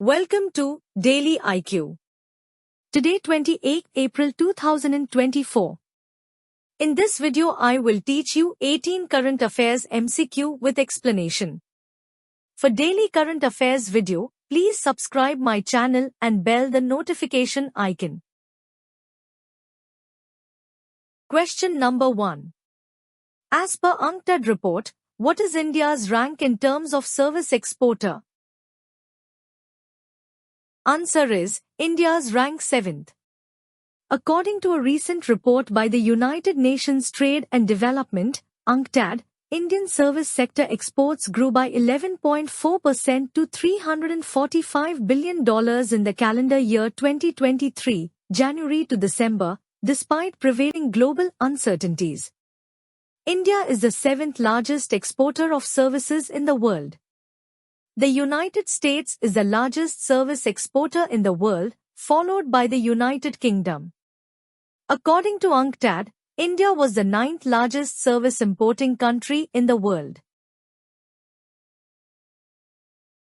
Welcome to Daily IQ. Today 28 April 2024. In this video I will teach you 18 current affairs MCQ with explanation. For daily current affairs video, please subscribe my channel and bell the notification icon. Question number 1. As per UNCTAD report, what is India's rank in terms of service exporter? Answer is, India's rank 7th. According to a recent report by the United Nations Trade and Development, UNCTAD, Indian service sector exports grew by 11.4% to $345 billion in the calendar year 2023, January to December, despite prevailing global uncertainties. India is the 7th largest exporter of services in the world. The United States is the largest service exporter in the world, followed by the United Kingdom. According to UNCTAD, India was the 9th largest service importing country in the world.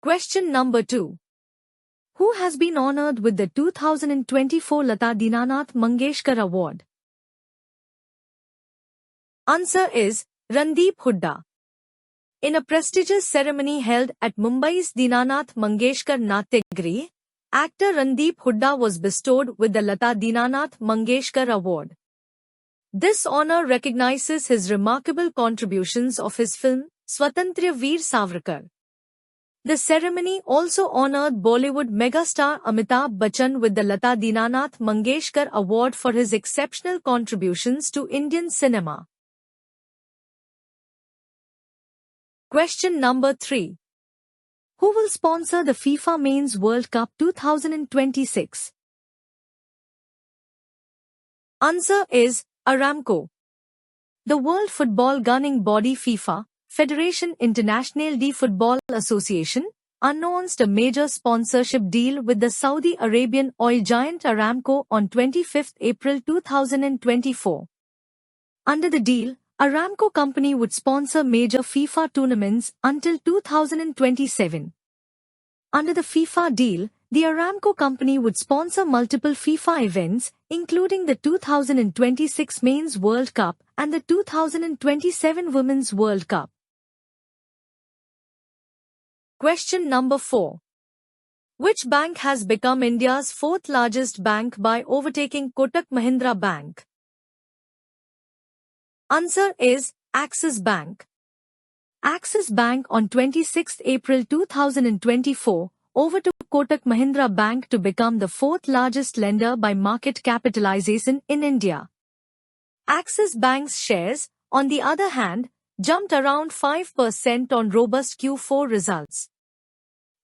Question number 2. Who has been honored with the 2024 Lata Dinanath Mangeshkar Award? Answer is, Randeep Hooda. In a prestigious ceremony held at Mumbai's Dinanath Mangeshkar Natyagriha, actor Randeep Hooda was bestowed with the Lata Dinanath Mangeshkar Award. This honor recognizes his remarkable contributions of his film, Swatantriya Veer Savarkar. The ceremony also honored Bollywood megastar Amitabh Bachchan with the Lata Dinanath Mangeshkar Award for his exceptional contributions to Indian cinema. Question number 3. Who will sponsor the FIFA Men's World Cup 2026? Answer is, Aramco. The World Football Governing Body FIFA, Fédération Internationale de Football Association, announced a major sponsorship deal with the Saudi Arabian oil giant Aramco on 25 April 2024. Under the deal, Aramco company would sponsor major FIFA tournaments until 2027. Under the FIFA deal, the Aramco company would sponsor multiple FIFA events, including the 2026 Men's World Cup and the 2027 Women's World Cup. Question number 4. Which bank has become India's 4th largest bank by overtaking Kotak Mahindra Bank? Answer is, Axis Bank. Axis Bank on 26 April 2024 overtook Kotak Mahindra Bank to become the 4th largest lender by market capitalization in India. Axis Bank's shares, on the other hand, jumped around 5% on robust Q4 results.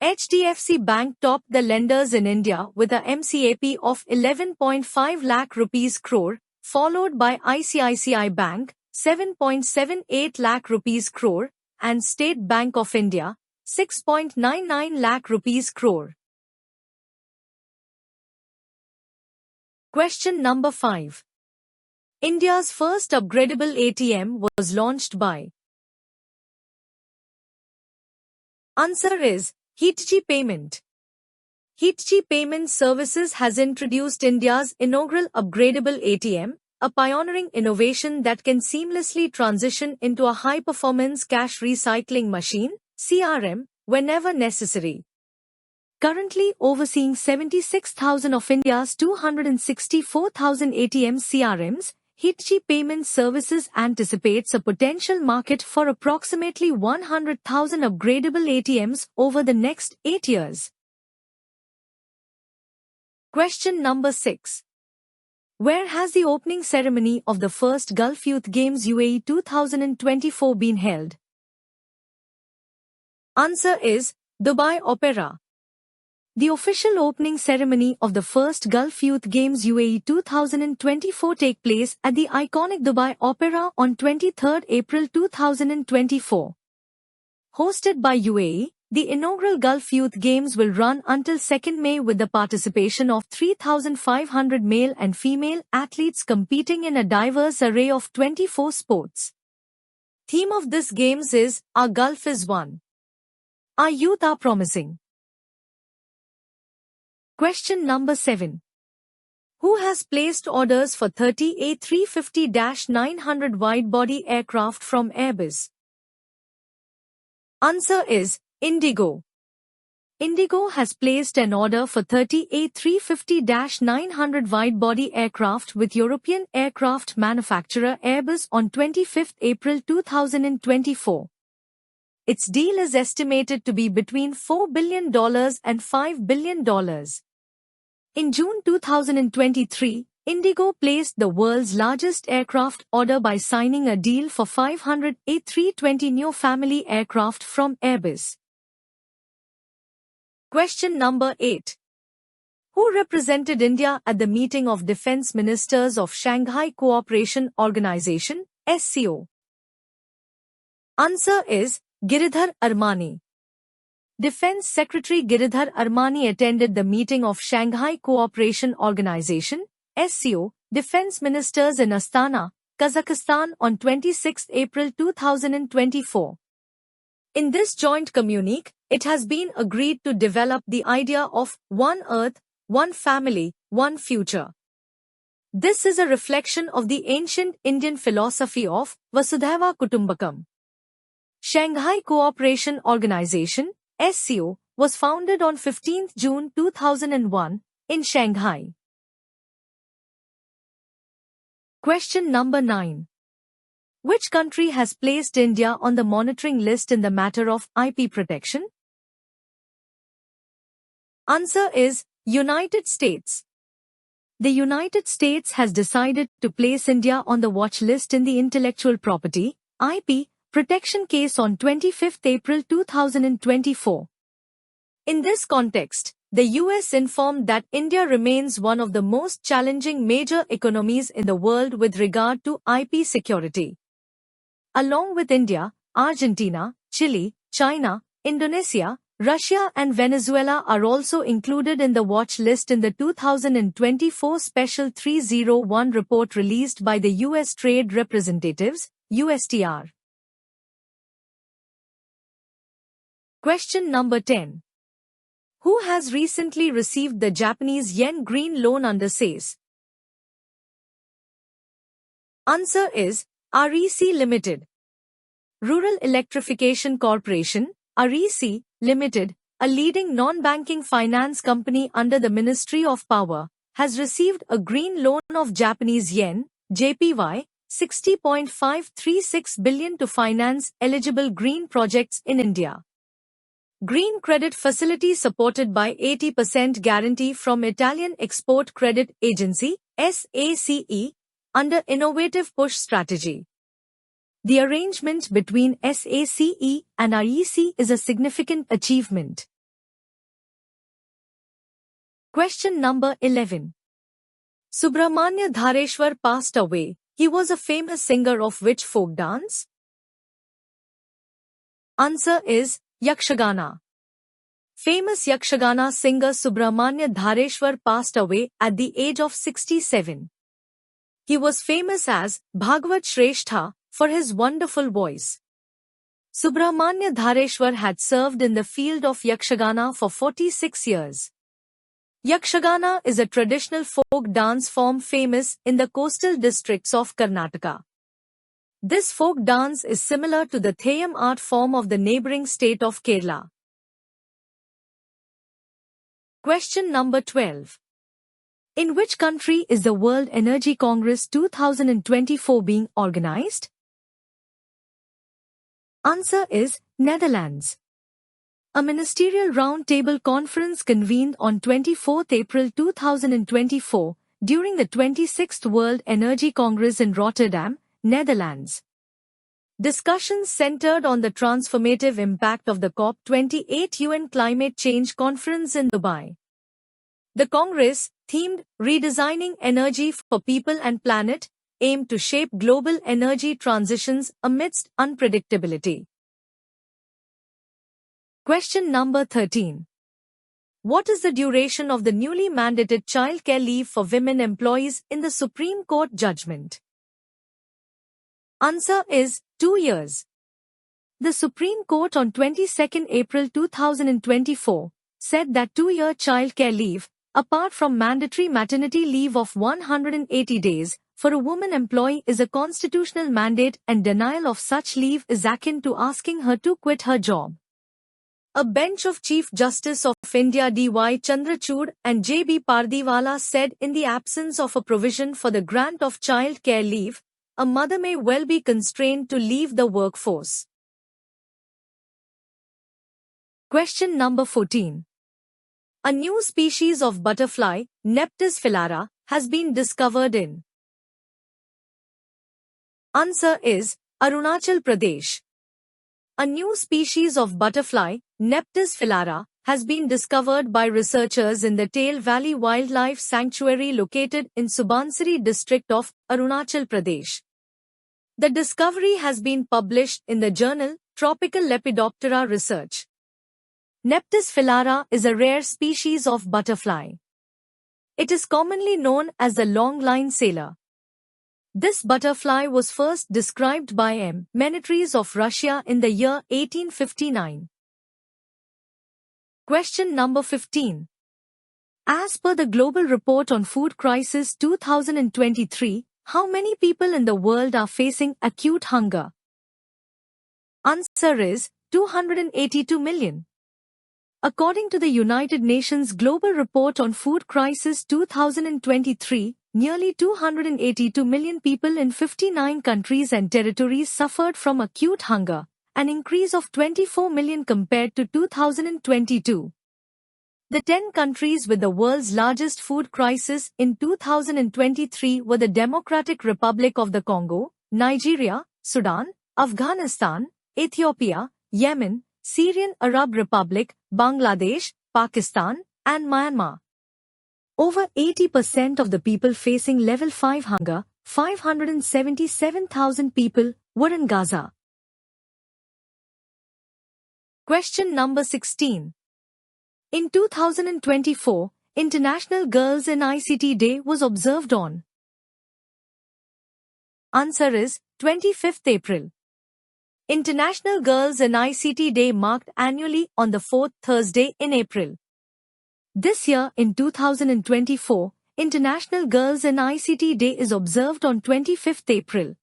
HDFC Bank topped the lenders in India with a MCAP of 11.5 lakh rupees crore, followed by ICICI Bank, 7.78 lakh rupees crore, and State Bank of India, 6.99 lakh rupees crore. Question number 5. India's first upgradable ATM was launched by. Answer is, Hitchi Payment. Hitchi Payment Services has introduced India's inaugural upgradable ATM, a pioneering innovation that can seamlessly transition into a high-performance cash recycling machine, CRM, whenever necessary. Currently overseeing 76,000 of India's 264,000 ATM CRMs, Hitchi Payment Services anticipates a potential market for approximately 100,000 upgradable ATMs over the next 8 years. Question number 6. Where has the opening ceremony of the first Gulf Youth Games UAE 2024 been held? Answer is, Dubai Opera. The official opening ceremony of the first Gulf Youth Games UAE 2024 take place at the iconic Dubai Opera on 23 April 2024. Hosted by UAE, the inaugural Gulf Youth Games will run until 2 May with the participation of 3,500 male and female athletes competing in a diverse array of 24 sports. Theme of this games is, Our Gulf is One. Our youth are promising. Question number 7. Who has placed orders for 30 A350-900 wide-body aircraft from Airbus? Answer is Indigo. Indigo has placed an order for 30 A350-900 wide-body aircraft with European aircraft manufacturer Airbus on 25 April 2024. Its deal is estimated to be between $4 billion and $5 billion. In June 2023, Indigo placed the world's largest aircraft order by signing a deal for 500 A320neo family aircraft from Airbus. Question number 8. Who represented India at the meeting of Defense Ministers of Shanghai Cooperation Organization, SCO? Answer is Giridhar Armani. Defense Secretary Giridhar Armani attended the meeting of Shanghai Cooperation Organization, SCO, Defense Ministers in Astana, Kazakhstan on 26 April 2024. In this joint communique, it has been agreed to develop the idea of One Earth, One Family, One Future. This is a reflection of the ancient Indian philosophy of Vasudhaiva Kutumbakam. Shanghai Cooperation Organization, SCO, was founded on 15 June 2001 in Shanghai. Question number 9. Which country has placed India on the monitoring list in the matter of IP protection? Answer is United States. The United States has decided to place India on the watch list in the intellectual property IP protection case on 25 April 2024. In this context, the US informed that India remains one of the most challenging major economies in the world with regard to IP security. Along with India, Argentina, Chile, China, Indonesia, Russia and Venezuela are also included in the watch list in the 2024 Special 301 report released by the U.S. Trade Representatives, USTR. Question number 10. Who has recently received the Japanese yen green loan under SACE? Answer is REC Limited. Rural Electrification Corporation, REC Limited, a leading non-banking finance company under the Ministry of Power, has received a green loan of Japanese yen, JPY, 60.536 billion to finance eligible green projects in India. Green credit facility supported by 80% guarantee from Italian Export Credit Agency, SACE, under Innovative Push Strategy. The arrangement between SACE and REC is a significant achievement. Question number 11. Subramanya Dhareshwar passed away. He was a famous singer of which folk dance? Answer is Yakshagana. Famous Yakshagana singer Subramanya Dhareshwar passed away at the age of 67. He was famous as Bhagavat Shrestha for his wonderful voice. Subramanya Dhareshwar had served in the field of Yakshagana for 46 years. Yakshagana is a traditional folk dance form famous in the coastal districts of Karnataka. This folk dance is similar to the Theyyam art form of the neighboring state of Kerala. Question number 12. In which country is the World Energy Congress 2024 being organized? Answer is Netherlands. A ministerial roundtable conference convened on 24 April 2024 during the 26th World Energy Congress in Rotterdam, Netherlands. Discussions centered on the transformative impact of the COP28 UN Climate Change Conference in Dubai. The Congress, themed Redesigning Energy for People and Planet, aimed to shape global energy transitions amidst unpredictability. Question number 13. What is the duration of the newly mandated childcare leave for women employees in the Supreme Court judgment? Answer is 2 years. The Supreme Court on 22 April 2024 said that 2-year childcare leave, apart from mandatory maternity leave of 180 days, for a woman employee is a constitutional mandate and denial of such leave is akin to asking her to quit her job. A bench of Chief Justice of India D.Y. Chandrachud and J.B. Pardiwala said in the absence of a provision for the grant of child care leave, a mother may well be constrained to leave the workforce. Question number 14. A new species of butterfly, Neptis filara, has been discovered in. Answer is Arunachal Pradesh. A new species of butterfly, Neptis filara, has been discovered by researchers in the Tail Valley Wildlife Sanctuary located in Subansiri district of Arunachal Pradesh. The discovery has been published in the journal Tropical Lepidoptera Research. Neptis filara is a rare species of butterfly. It is commonly known as the long-line sailor. This butterfly was first described by M. Menetrius of Russia in the year 1859. Question number 15. As per the Global Report on Food Crisis 2023, how many people in the world are facing acute hunger? Answer is 282 million. According to the United Nations Global Report on Food Crisis 2023, nearly 282 million people in 59 countries and territories suffered from acute hunger, an increase of 24 million compared to 2022. The 10 countries with the world's largest food crisis in 2023 were the Democratic Republic of the Congo, Nigeria, Sudan, Afghanistan, Ethiopia, Yemen, Syrian Arab Republic, Bangladesh, Pakistan, and Myanmar. Over 80% of the people facing level 5 hunger, 577,000 people, were in Gaza. Question number 16. In 2024, International Girls in ICT Day was observed on. Answer is 25th April. International Girls in ICT Day marked annually on the fourth Thursday in April. This year, in 2024, International Girls in ICT Day is observed on 25th April.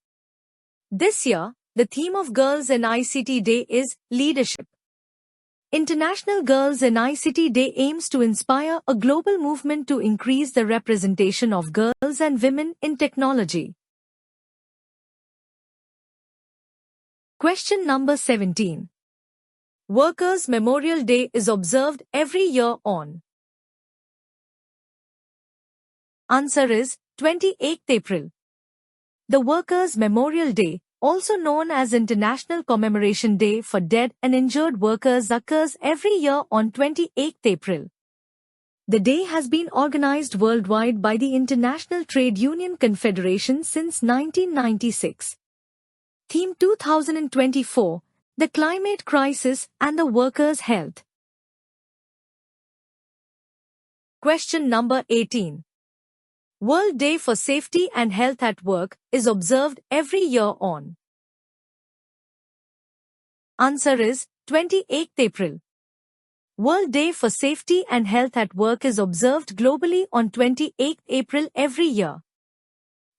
This year, the theme of Girls in ICT Day is Leadership. International Girls in ICT Day aims to inspire a global movement to increase the representation of girls and women in technology. Question number 17. Workers' Memorial Day is observed every year on. Answer is 28th April. The Workers' Memorial Day, also known as International Commemoration Day for Dead and Injured Workers, occurs every year on 28th April. The day has been organized worldwide by the International Trade Union Confederation since 1996. Theme 2024, the climate crisis and the workers' health. Question number 18. World Day for Safety and Health at Work is observed every year on. Answer is 28th April. World Day for Safety and Health at Work is observed globally on 28th April every year.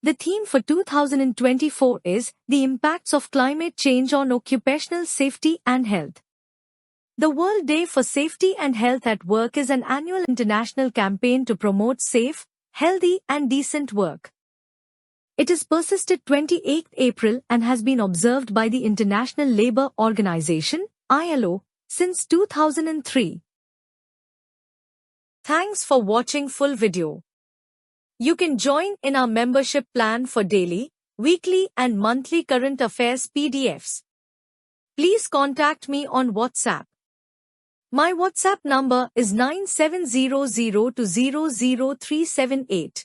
The theme for 2024 is the impacts of climate change on occupational safety and health. The World Day for Safety and Health at Work is an annual international campaign to promote safe, healthy and decent work. It is persisted 28th April and has been observed by the International Labour Organization, ILO, since 2003. Thanks for watching full video. You can join in our membership plan for daily, weekly and monthly current affairs PDFs. Please contact me on WhatsApp. My WhatsApp number is 9700200378.